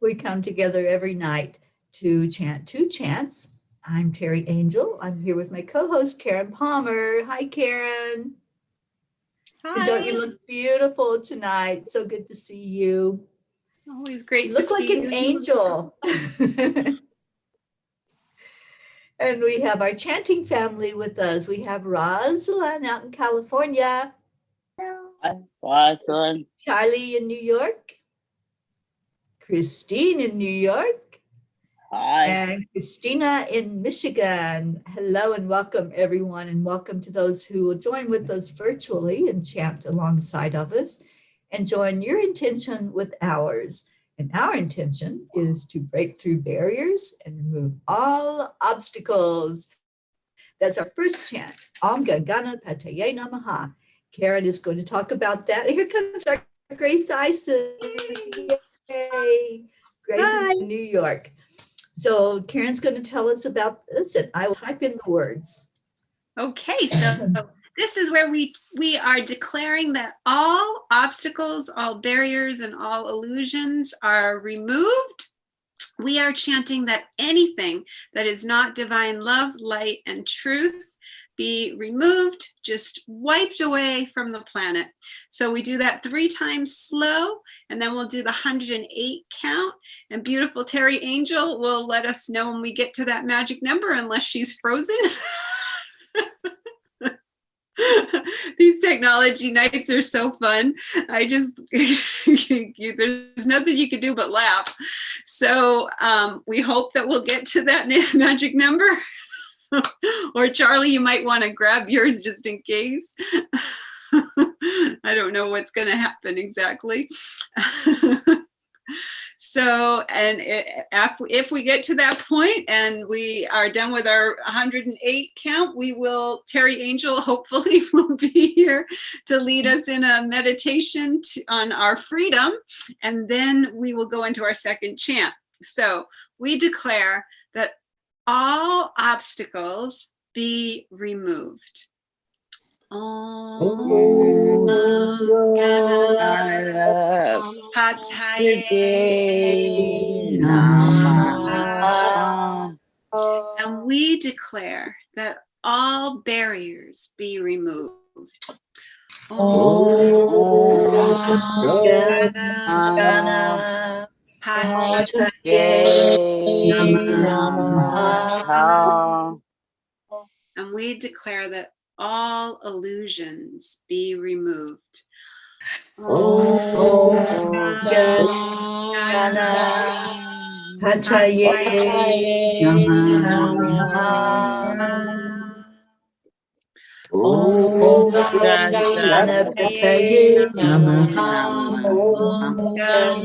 We come together every night to chant two chants. I'm Teri Angel. I'm here with my co-host, Karen Palmer. Hi, Karen. Hi. And don't you look beautiful tonight? So good to see you. It's always great You look like an angel. And we have our chanting family with us. We have Rosalind out in California. Rosalind. Charlie in New York. Christine in New York. Hi. And Christina in Michigan. Hello and welcome, everyone. And welcome to those who will join with us virtually and chant alongside of us and join your intention with ours. And our intention is to break through barriers and remove all obstacles. That's our first chant, Om Gam Ganapataye Namaha. Karen is going to talk about that. Here comes our Grace Isis. Yay! Grace is in New York. So Karen's going to tell us about this, and I will type in the words. Okay, so this is where we are declaring that all obstacles, all barriers, and all illusions are removed. We are chanting that anything that is not divine love, light, and truth be removed, just wiped away from the planet. So we do that 3 times slow, and then we'll do the 108 count. And beautiful Teri Angel will let us know when we get to that magic number, unless she's frozen. These technology nights are so fun. There's nothing you can do but laugh. So we hope that we'll get to that magic number. Or Charlie, you might want to grab yours just in case. I don't know what's going to happen exactly. So, and if we get to that point and we are done with our 108 count, Teri Angel hopefully will be here to lead us in a meditation on our freedom. And then we will go into our second chant. So we declare that all obstacles be removed. Om Ganapataye Namaha. And we declare that all barriers be removed. Om Ganapataye Namaha. And we declare that all illusions be removed. Om Ganapataye Namaha. Om Ganapataye Namaha. Om Ganapataye Namaha. Om Ganapataye Namaha. Om Ganapataye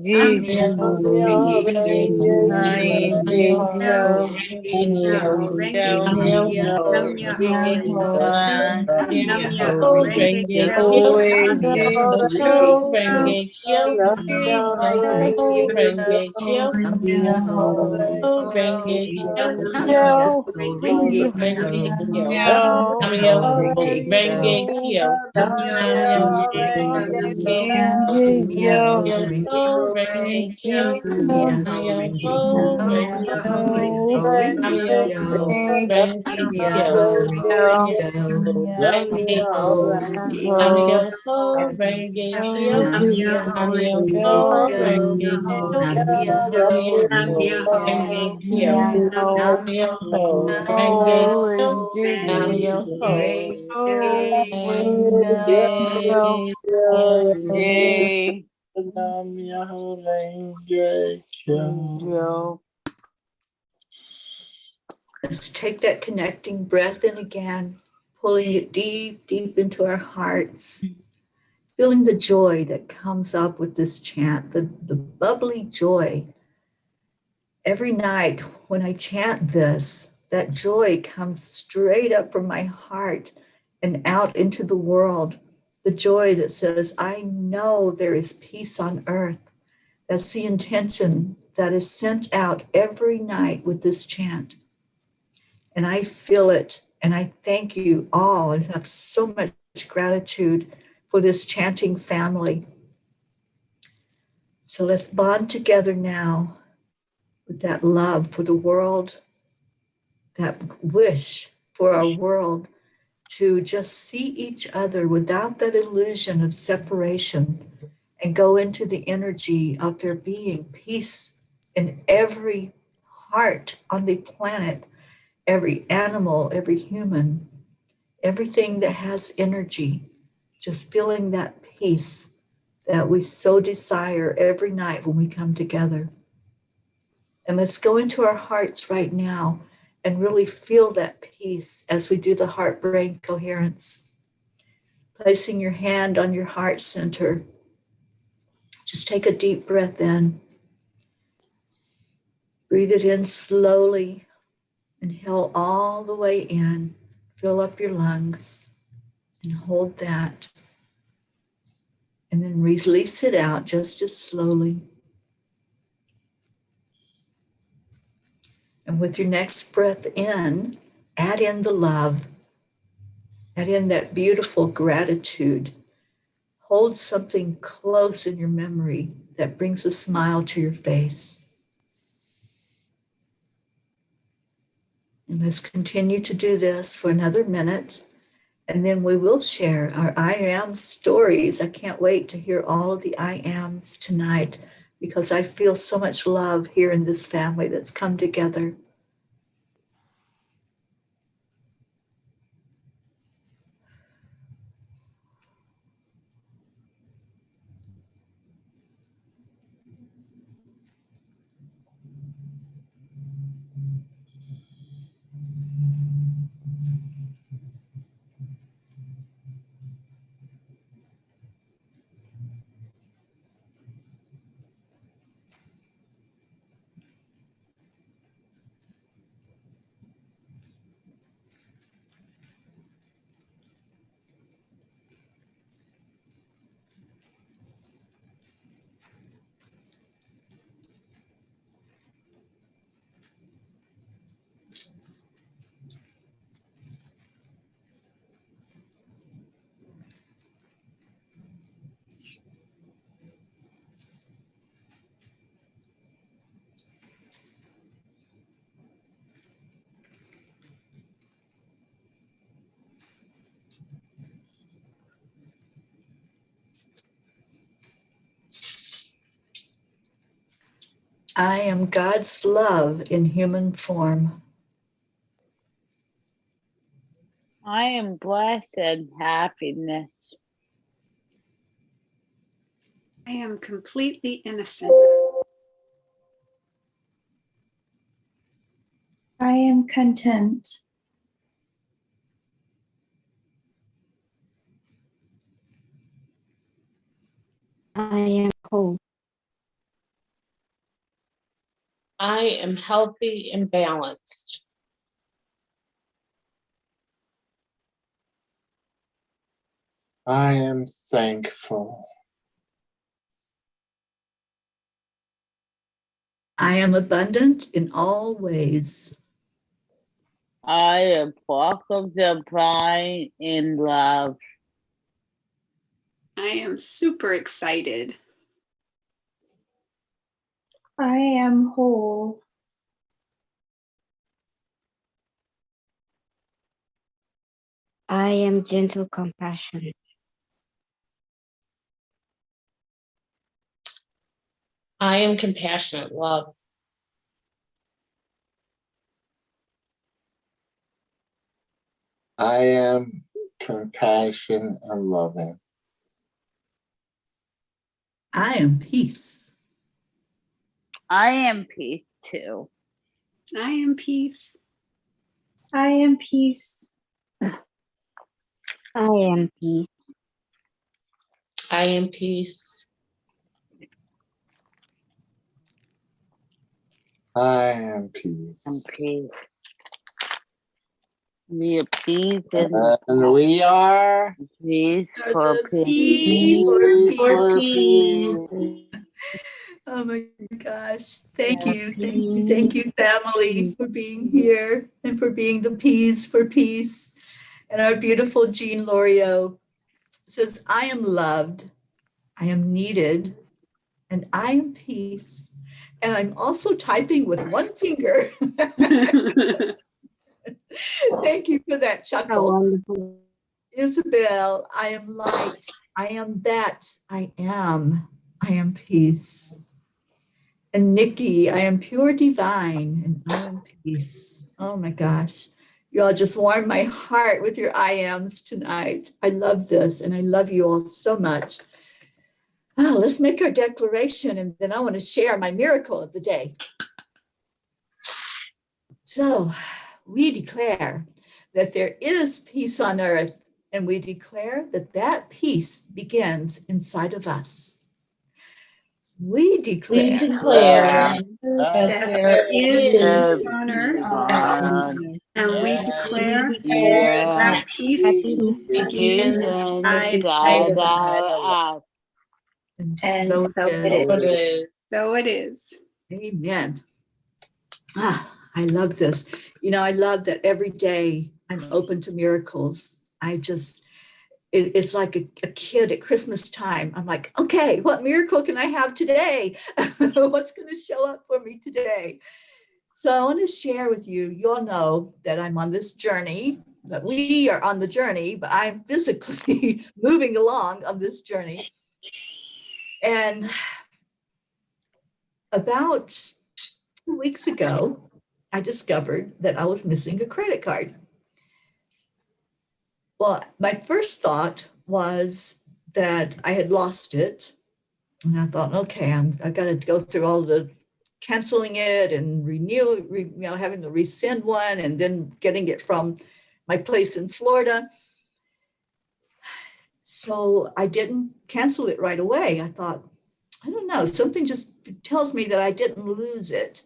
Nam Nam Myoho Myoho Renge Renge Kyo. Kyo. Nam Myoho Renge Nam Kyo. Myoho Renge Kyo. Nam Myoho Oh, Renge Renge Kyo. Kyo. Nam Myoho Renge Oh, Kyo. Renge Kyo. Nam Myoho Oh, Renge Renge Kyo. Kyo. Nam Myoho Oh, Renge Renge Kyo. Kyo. Nam Myoho Oh, Renge Renge Kyo. Kyo. Nam Nam Myoho Myoho Renge Renge Kyo. Kyo. Nam Nam Myoho Myoho Renge Renge Kyo. Kyo. Nam Nam Myoho Renge Myoho Kyo. Renge Kyo. Nam Nam Myoho Renge Myoho Kyo. Renge Nam Kyo. Myoho Nam Renge Kyo. Myoho Nam Renge Kyo. Myoho Renge Kyo. Nam Renge Myoho Kyo. Renge Nam Kyo. Myoho Renge Kyo. Nam Myoho Nam Renge Myoho Kyo. Renge Kyo. Nam Nam Myoho Myoho Renge Renge Kyo. Kyo. Nam Nam Myoho Renge Kyo. Myoho Nam Myoho Renge Kyo. Renge Kyo. Nam Myoho Renge Kyo. Let's take that connecting breath in again, pulling it deep, deep into our hearts, feeling the joy that comes up with this chant, the bubbly joy. Every night when I chant this, that joy comes straight up from my heart and out into the world. The joy that says, I know there is peace on earth. That's the intention that is sent out every night with this chant. And I feel it. And I thank you all and have so much gratitude for this chanting family. So let's bond together now with that love for the world, that wish for our world to just see each other without that illusion of separation and go into the energy of there being peace in every heart on the planet, every animal, every human, everything that has energy, just feeling that peace that we so desire every night when we come together. And let's go into our hearts right now and really feel that peace as we do the heart brain coherence. Placing your hand on your heart center, just take a deep breath in. Breathe it in slowly. Inhale all the way in. Fill up your lungs and hold that. And then release it out just as slowly. And with your next breath in, add in the love. Add in that beautiful gratitude. Hold something close in your memory that brings a smile to your face. And let's continue to do this for another minute. And then we will share our I am stories. I can't wait to hear all of the I ams tonight because I feel so much love here in this family that's come together. I am God's love in human form. I am blessed and happiness. I am completely innocent. I am content. I am whole. I am healthy and balanced. I am thankful. I am abundant in all ways. I am welcome divine in love. I am super excited. I am whole. I am gentle compassion. I am compassionate love. I am compassion and loving. I am peace. I am peace too. I am peace. I am peace. I am peace. I am peace. I am peace. I'm peace. We are peace and And we are peace for peace. Peace for peace. Oh my gosh. Thank you. Thank you, family, for being here and for being the peas for peace. And our beautiful Jean Lorio says, I am loved, I am needed, and I am peace. And I'm also typing with one finger. Thank you for that How chuckle. wonderful. Isabel, I am light. I am that. I am. I am peace. And Nikki, I am pure divine and I am peace. Oh my gosh. You all just warmed my heart with your I ams tonight. I love this and I love you all so much. Oh, let's make our declaration and then I want to share my miracle of the day. So we declare that there is peace on earth and we declare that that peace begins inside of us. We declare, We declare that that there is is peace on earth, God, and we and declare we declare that yeah, peace Peace. begins begins inside inside us. us. and And so so it it is. what it is. So it is. Amen. I love this. You know, I love that every day I'm open to miracles. It's like a kid at Christmas time. I'm like, okay, what miracle can I have today? What's going to show up for me today? So I want to share with you, you all know that I'm on this journey, that we are on the journey, but I'm physically moving along on this journey. And about 2 weeks ago, I discovered that I was missing a credit card. Well, my first thought was that I had lost it. And I thought, okay, I've got to go through all the canceling it and having to resend one and then getting it from my place in Florida. So I didn't cancel it right away. I thought, I don't know, something just tells me that I didn't lose it.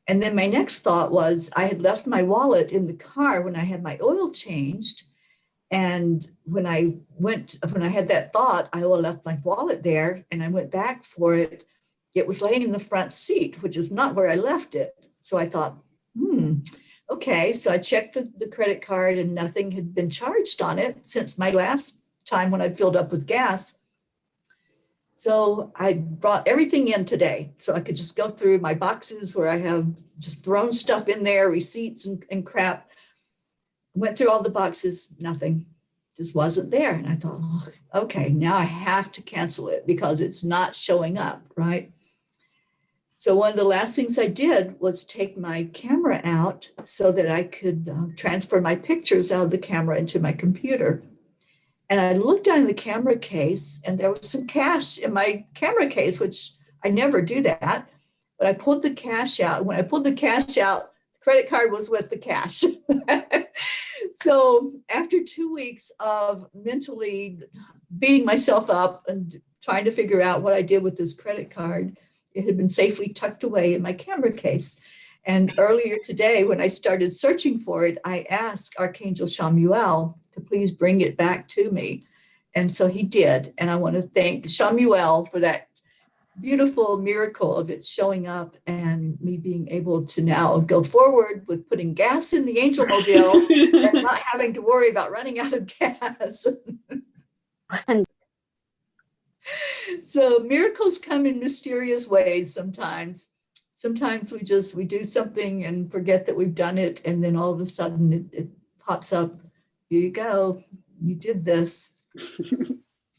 And then my next thought was I had left my wallet in the car when I had my oil changed. And when I had that thought, I left my wallet there and I went back for it. It was laying in the front seat, which is not where I left it. So I thought, okay. So I checked the credit card and nothing had been charged on it since my last time when I filled up with gas. So I brought everything in today so I could just go through my boxes where I have just thrown stuff in there, receipts and crap. Went through all the boxes, nothing, just wasn't there. And I thought, oh, okay, now I have to cancel it because it's not showing up, right? So one of the last things I did was take my camera out so that I could transfer my pictures out of the camera into my computer. And I looked down in the camera case and there was some cash in my camera case, which I never do that. But I pulled the cash out. When I pulled the cash out, the credit card was with the cash. So after 2 weeks of mentally beating myself up and trying to figure out what I did with this credit card, it had been safely tucked away in my camera case. And earlier today, when I started searching for it, I asked Archangel Chamuel to please bring it back to me. And so he did. And I want to thank Chamuel for that beautiful miracle of it showing up and me being able to now go forward with putting gas in the Angel Mobile and not having to worry about running out of gas. So miracles come in mysterious ways sometimes. Sometimes we do something and forget that we've done it, and then all of a sudden it pops up. Here you go. You did this.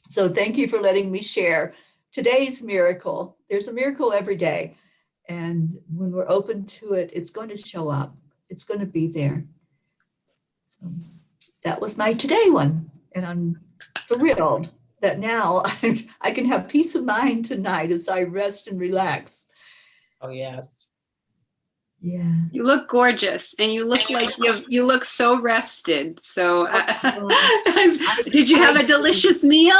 So thank you for letting me share today's miracle. There's a miracle every day. And when we're open to it, it's going to show up. It's going to be there. So that was my today one. And I'm thrilled that now I can have peace of mind tonight as I rest and relax. Oh, yes. Yeah. You look gorgeous, and you look like you look so rested. So, did you have a delicious meal?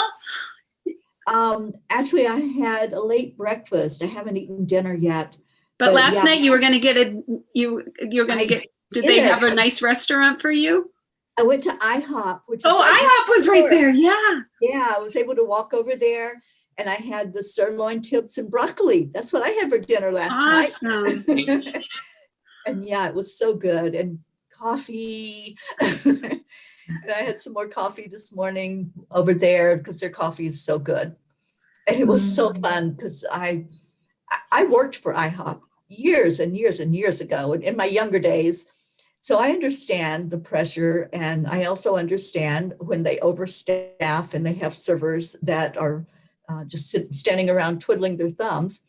Actually, I had a late breakfast. I haven't eaten dinner yet. But last yeah. night you were going to get Did they have a nice restaurant for you? I went to IHOP, which is IHOP was right there. Yeah. Yeah, I was able to walk over there, and I had the sirloin tips and broccoli. That's what I had for dinner last night. And yeah, it was so good. And coffee. And I had some more coffee this morning over there because their coffee is so good. And it was so fun because I worked for IHOP years and years and years ago in my younger days. So I understand the pressure, and I also understand when they overstaff and they have servers that are just standing around twiddling their thumbs.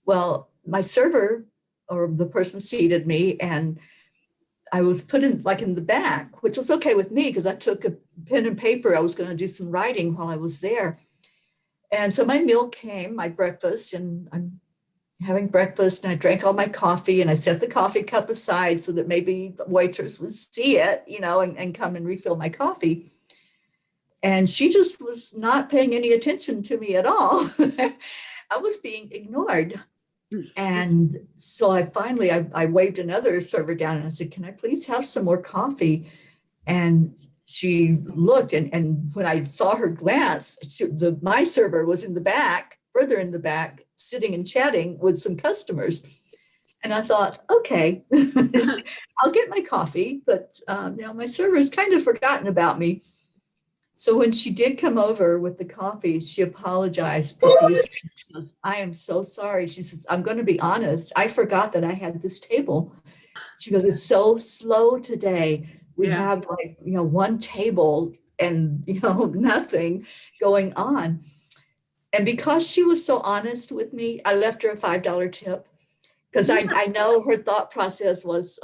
Well, my server, or the person, seated me, and I was put in the back, which was okay with me because I took a pen and paper. I was going to do some writing while I was there. And so my meal came, my breakfast, and I'm having breakfast, and I drank all my coffee, and I set the coffee cup aside so that maybe the waitress would see it, and come and refill my coffee. And she just was not paying any attention to me at all. I was being ignored. And so I waved another server down, and I said, "Can I please have some more coffee?" And she looked, and when I saw her glance, my server was in the back, further in the back, sitting and chatting with some customers. And I thought, okay, I'll get my coffee, but my server's kind of forgotten about me. So when she did come over with the coffee, she apologized profusely. She goes, "I am so sorry." She says, "I'm going to be honest. I forgot that I had this table." She goes, "It's so slow today. We have one table and, nothing going on." And because she was so honest with me, I left her a $5 tip. Because I know her thought process was,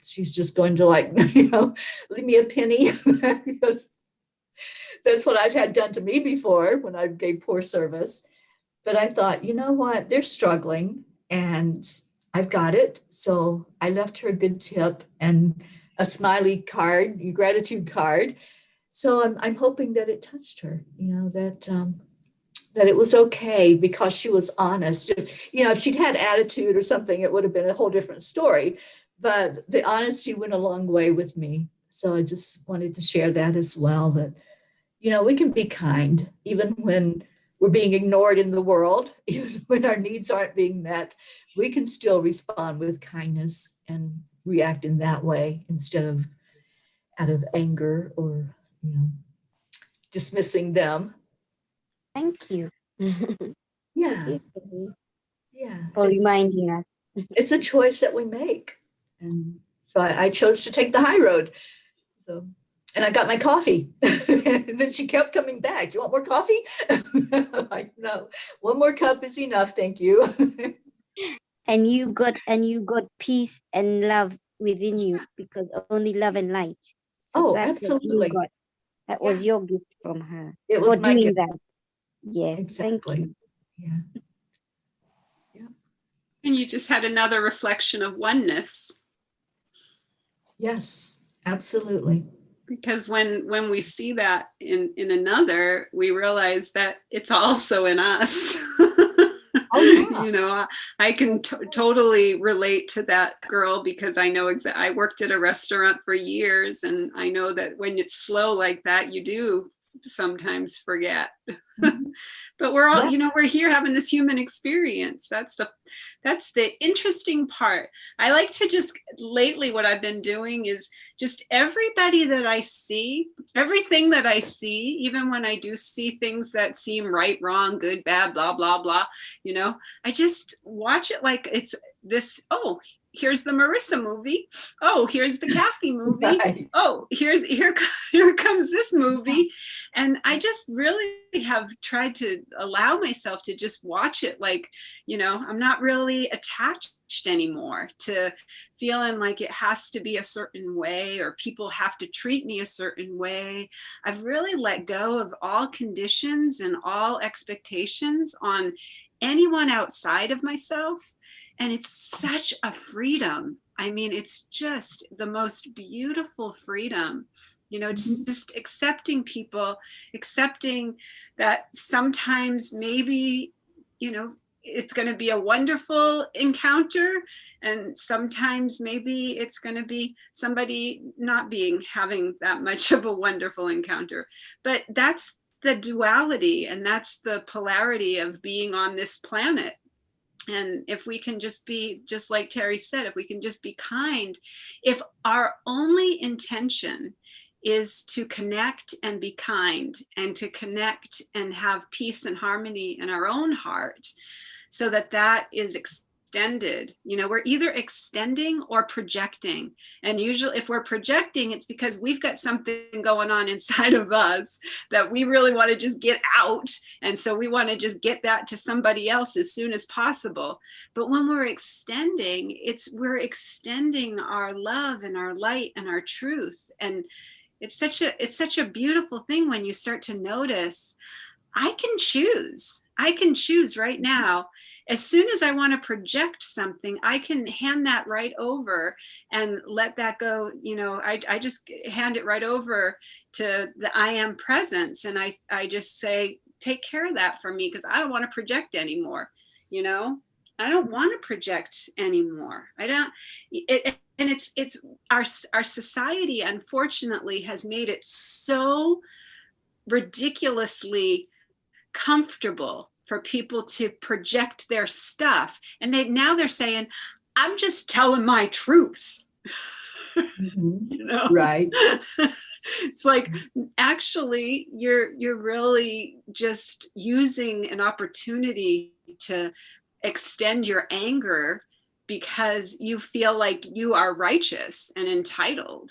she's just going to leave me a penny. Because that's what I've had done to me before when I gave poor service. But I thought, you know what, they're struggling and I've got it. So I left her a good tip and a smiley card, a gratitude card. So I'm hoping that it touched her, that it was okay because she was honest. If she'd had attitude or something, it would have been a whole different story. But the honesty went a long way with me. So I just wanted to share that as well, that we can be kind, even when we're being ignored in the world, even when our needs aren't being met, we can still respond with kindness and react in that way instead of out of anger or, dismissing them. Thank you. Yeah. For reminding us. It's a choice that we make. And so I chose to take the high road. So. And I got my coffee. And then she kept coming back. "Do you want more coffee?" I'm like, "No, one more cup is enough. Thank you." And you got peace and love within you, because only love and light. So that's absolutely. what you got. That was your gift from her. It was my gift. That. Yes, exactly. Thank you. Yeah. And you just had another reflection of oneness. Yes, absolutely. Because when we see that in another, we realize that it's also in us. yeah. You know, I can totally relate to that girl because I know I worked at a restaurant for years, and I know that when it's slow like that, you do sometimes forget. But we're all, Yeah. you know, we're here having this human experience. That's the interesting part. I like to just, lately what I've been doing is just everybody that I see, everything that I see, even when I do see things that seem right, wrong, good, bad, blah, blah, blah, you know, I just watch it like it's this, oh, here's the Marissa movie. Oh, here's the Kathy movie. Right. Oh, here comes this movie. And I just really have tried to allow myself to just watch it like, you know, I'm not really attached anymore to feeling like it has to be a certain way or people have to treat me a certain way. I've really let go of all conditions and all expectations on anyone outside of myself. And it's such a freedom. I mean, it's just the most beautiful freedom, you know, just accepting people, accepting that sometimes maybe, you know, it's going to be a wonderful encounter, and sometimes maybe it's going to be somebody not having that much of a wonderful encounter. But that's the duality, and that's the polarity of being on this planet. And if we can just be, just like Teri said, if we can just be kind, if our only intention is to connect and be kind and to connect and have peace and harmony in our own heart, so that that is extended, you know, we're either extending or projecting. And usually if we're projecting, it's because we've got something going on inside of us that we really want to just get out. And so we want to just get that to somebody else as soon as possible. But when we're extending, we're extending our love and our light and our truth. And it's such a beautiful thing when you start to notice, I can choose right now. As soon as I want to project something, I can hand that right over and let that go. You know, I just hand it right over to the I am presence. And I just say, take care of that for me, because I don't want to project anymore. You know, I don't want to project anymore. I don't, and it's our society, unfortunately, has made it so ridiculously comfortable for people to project their stuff. And now they're saying, I'm just telling my truth. You know? Right. It's like, actually, you're really just using an opportunity to extend your anger because you feel like you are righteous and entitled.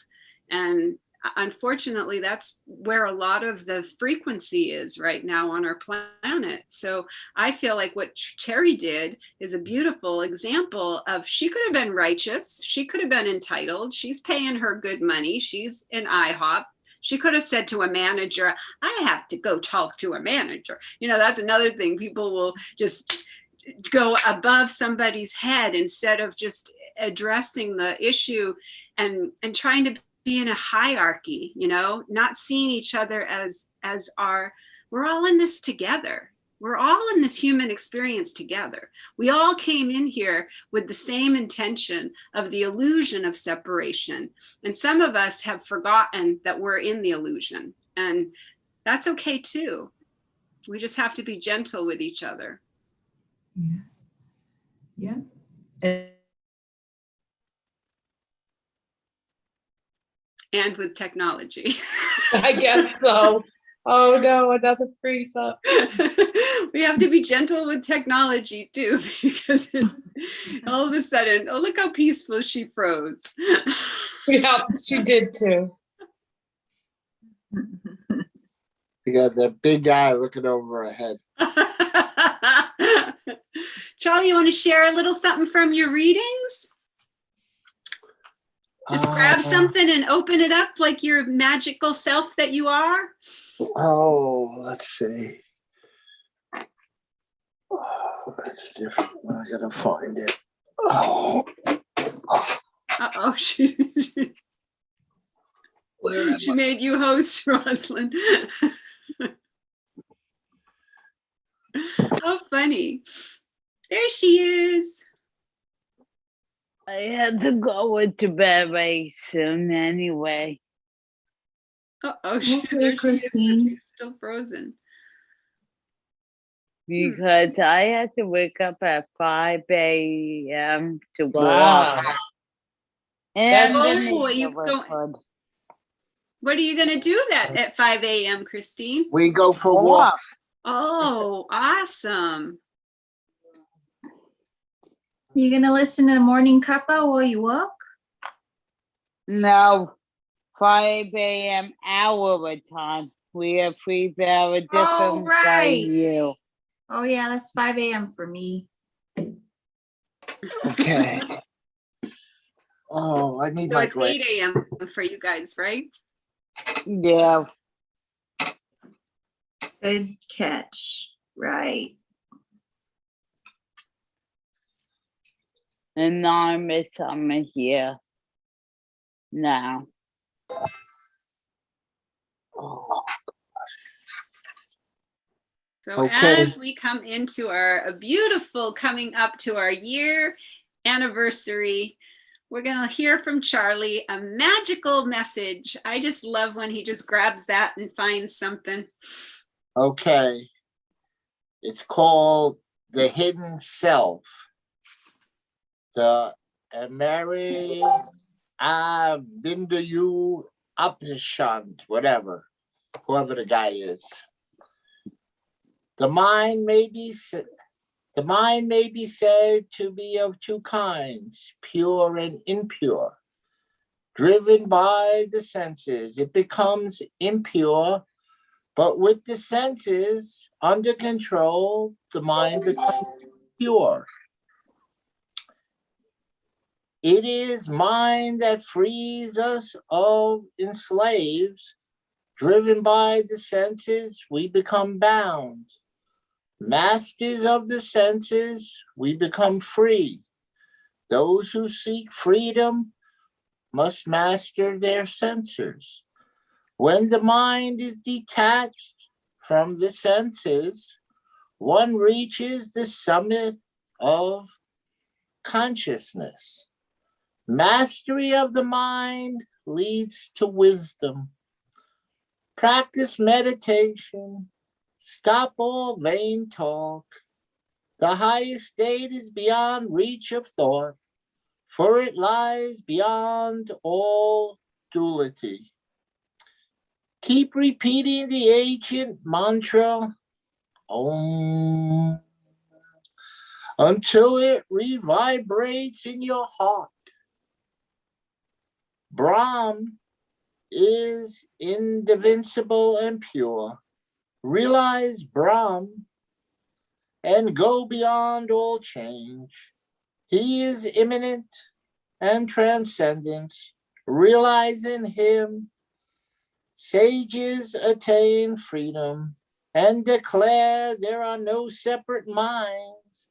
And unfortunately, that's where a lot of the frequency is right now on our planet. So I feel like what Teri did is a beautiful example of, she could have been righteous. She could have been entitled. She's paying her good money. She's in IHOP. She could have said to a manager, I have to go talk to a manager. You know, that's another thing. People will just go above somebody's head instead of just addressing the issue and trying to be in a hierarchy, you know, not seeing each other as we're all in this together. We're all in this human experience together. We all came in here with the same intention of the illusion of separation. And some of us have forgotten that we're in the illusion, and that's okay too. We just have to be gentle with each other. Yeah. Yeah. And with technology. I guess so. Oh no, another freeze up. We have to be gentle with technology too, because all of a sudden, oh, look how peaceful she froze. Yeah, she did too. You got that big guy looking over her head. Charlie, you want to share a little something from your readings? Just grab something and open it up like your magical self that you are. Oh, let's see. Oh, that's different. I gotta find it. Oh. Uh-oh, she made you host, Rosalind. How funny. There she is. I had to go into bed very soon anyway. Uh-oh, Okay, there she is. Christine. She's still frozen. Because I had to wake up at 5 a.m. to Wow. walk. That's- And Oh, you going? What are you going to do that at 5 a.m., Christine? We go for Walk. walks. Oh, awesome. You gonna listen to morning kappa while you walk? No, 5 a.m. our time. We have 3 hours different by right. you. Oh yeah, that's 5 a.m. for me. Okay. Oh, I need So my it's glass. 8 a.m. for you guys, right? Yeah. Good catch. Right. And I'm here now. Oh, So Okay. as we come into our beautiful coming up to our year anniversary, we're going to hear from Charlie a magical message. I just love when he just grabs that and finds something. okay. It's called The Hidden Self. The Mary Bindu Upshant, whatever, whoever the guy is. The mind may be said to be of two kinds, pure and impure. Driven by the senses, it becomes impure, but with the senses under control, the mind becomes pure. It is mind that frees us of enslaves. Driven by the senses, we become bound. Masters of the senses, we become free. Those who seek freedom must master their senses. When the mind is detached from the senses, one reaches the summit of consciousness. Mastery of the mind leads to wisdom. Practice meditation. Stop all vain talk. The highest state is beyond reach of thought, for it lies beyond all duality. Keep repeating the ancient mantra, Om, until it revibrates in your heart. Brahm is indivisible and pure. Realize Brahm and go beyond all change. He is immanent and transcendent. Realizing him, sages attain freedom and declare there are no separate minds.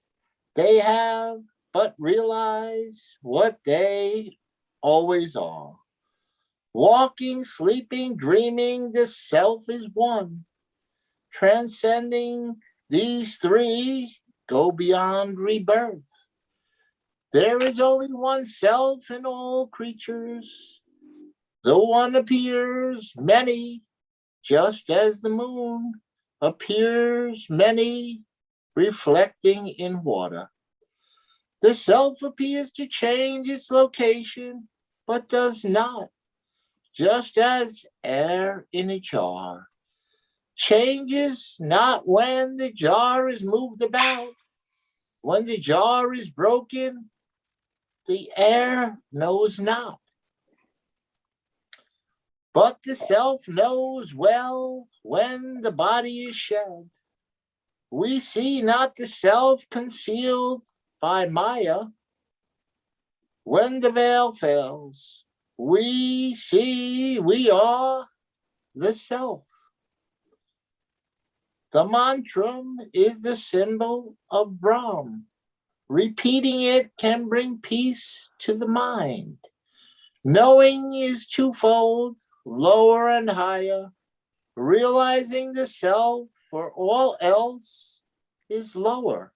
They have but realize what they always are. Walking, sleeping, dreaming, the self is one. Transcending these three, go beyond rebirth. There is only one self in all creatures. Though one appears many, just as the moon appears many, reflecting in water. The self appears to change its location, but does not, just as air in a jar. Changes not when the jar is moved about. When the jar is broken, the air knows not. But the self knows well when the body is shed. We see not the self concealed by Maya. When the veil fails, we see we are the self. The mantra is the symbol of Brahm. Repeating it can bring peace to the mind. Knowing is twofold, lower and higher. Realizing the self for all else is lower.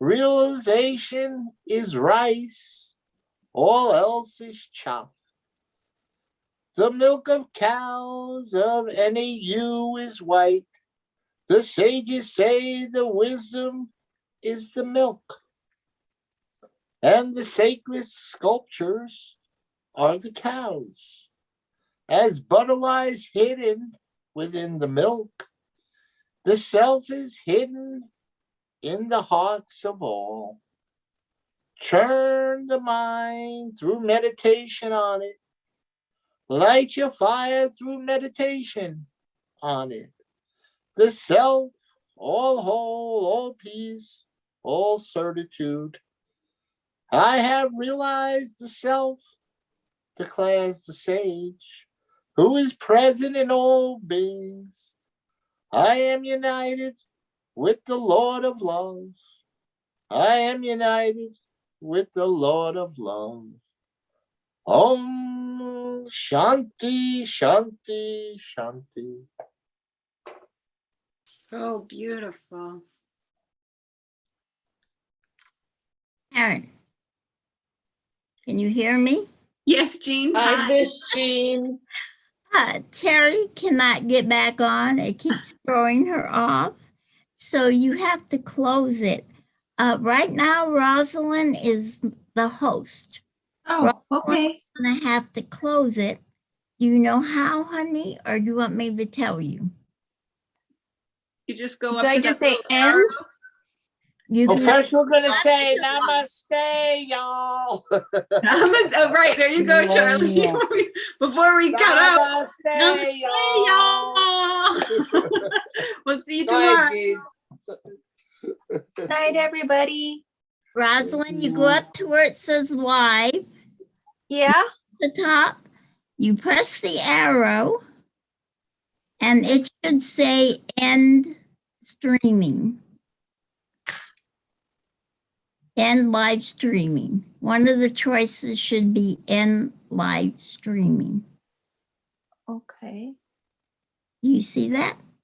Realization is rice, all else is chaff. The milk of cows of any ewe is white. The sages say the wisdom is the milk. And the sacred sculptures are the cows. As butter lies hidden within the milk, the self is hidden in the hearts of all. Churn the mind through meditation on it. Light your fire through meditation on it. The self, all whole, all peace, all certitude. I have realized the self, declares the sage, who is present in all beings. I am united with the Lord of love. I am united with the Lord of love. Om Shanti, Shanti, Shanti. So beautiful. Karen, can you hear me? Yes, Jean. Hi, Miss Jean. Terry cannot get back on. It keeps throwing her off. So you have to close it. Right now, Rosalind is the host. Oh, okay. I'm going to have to close it. Do you know how, honey, or do you want me to tell you? You just go Do up I to just that say little end? arrow. You Well, can first we're going to say namaste, y'all. Oh, right, there you go, Charlie. Yeah. Before we cut out. Namaste, y'all. y'all. We'll see you Go ahead, tomorrow. Jean. Good night, everybody. Rosalind, you go up to where it says live, Yeah. the top, you press the arrow, and it should say end streaming. End live streaming. One of the choices should be end live streaming. Okay. You see that?